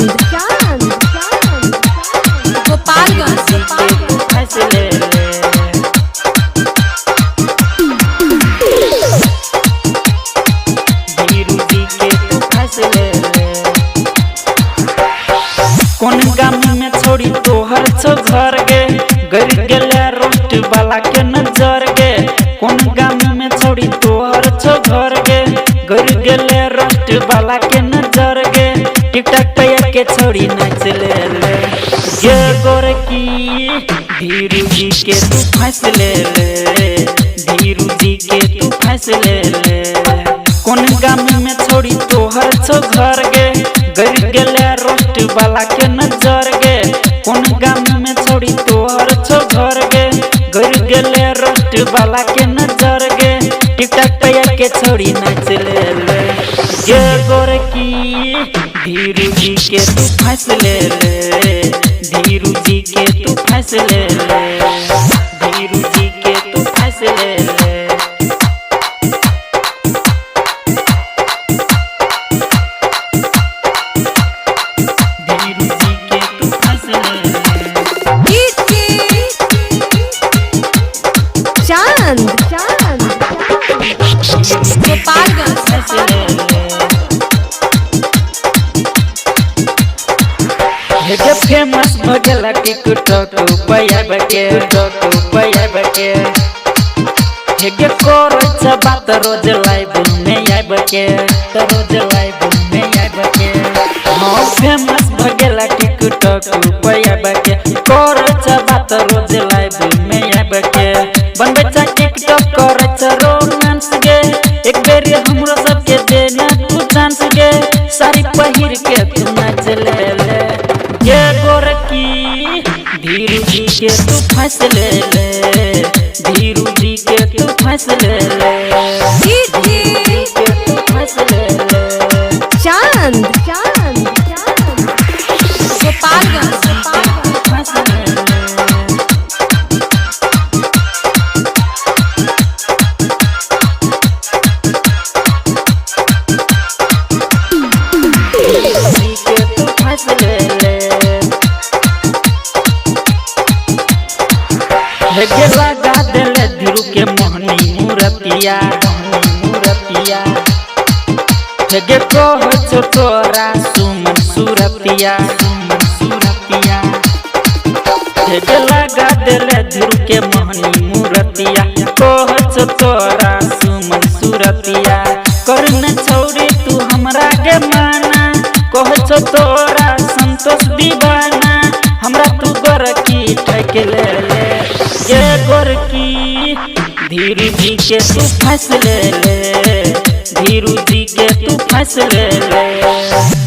चांद गोपालगंज फैसले धीरू जी के तू फैसले कौन गाम में छोड़ी तोहर छो घर गे गर गेले रोस्ट वाला के नजर गे कौन गाम में छोड़ी तोहर छो घर गे गर गेले रोस्ट वाला के नजर गे टिकटॉक पे के छोड़ी नाच ले ले ये गोर की धीरू जी के तू फैसले ले धीरू जी के तू फैसले ले कौन गाम में छोड़ी तोहर छो घर गे गर गेले रोस्ट वाला के नजर गे कौन गाम में छोड़ी तोहर छो घर गे गर गेले रोस्ट वाला के नजर गे टिकटॉक पे के छोड़ी नाच ले ले ये गोर की धीरू जी के तू फैसले ले धीरू जी के तू फैसले ले धीरू जी के तू फैसले ले हे फेमस भगला टिकटॉक पे बके हे करछ बात रोज लाइव में आबके हां फेमस भगला टिकटॉक पे बके करछ बात रोज लाइव में आबके बनबे टिकटॉक करछ रोमांस गे एक बेर हमरो सबके देना तू चांस गे सारी पहिर के तू नाच ले ले ये गोर की धीरू जी के तू फैसले ले धीरू जी के तू फैसले ले धीरू जी के तू फैसले ले चांद गोपालगंज फैसले जी के तू फैसले ले हेगे लगा देले धीरू के मोहनी मूरतिया हेगे कहछ तोरा सुमन सूरतिया हेगे लगा देले धीरू के मोहनी मूरतिया कहछ तोरा सुमन सूरतिया करन छौरी तू हमरा के माना कहछ तोरा संतोष दीवाना हमरा तू गोर की ठक ले ले ये गोर की धीरू जी के तू फैसले ले धीरू जी के तू फैसले ले।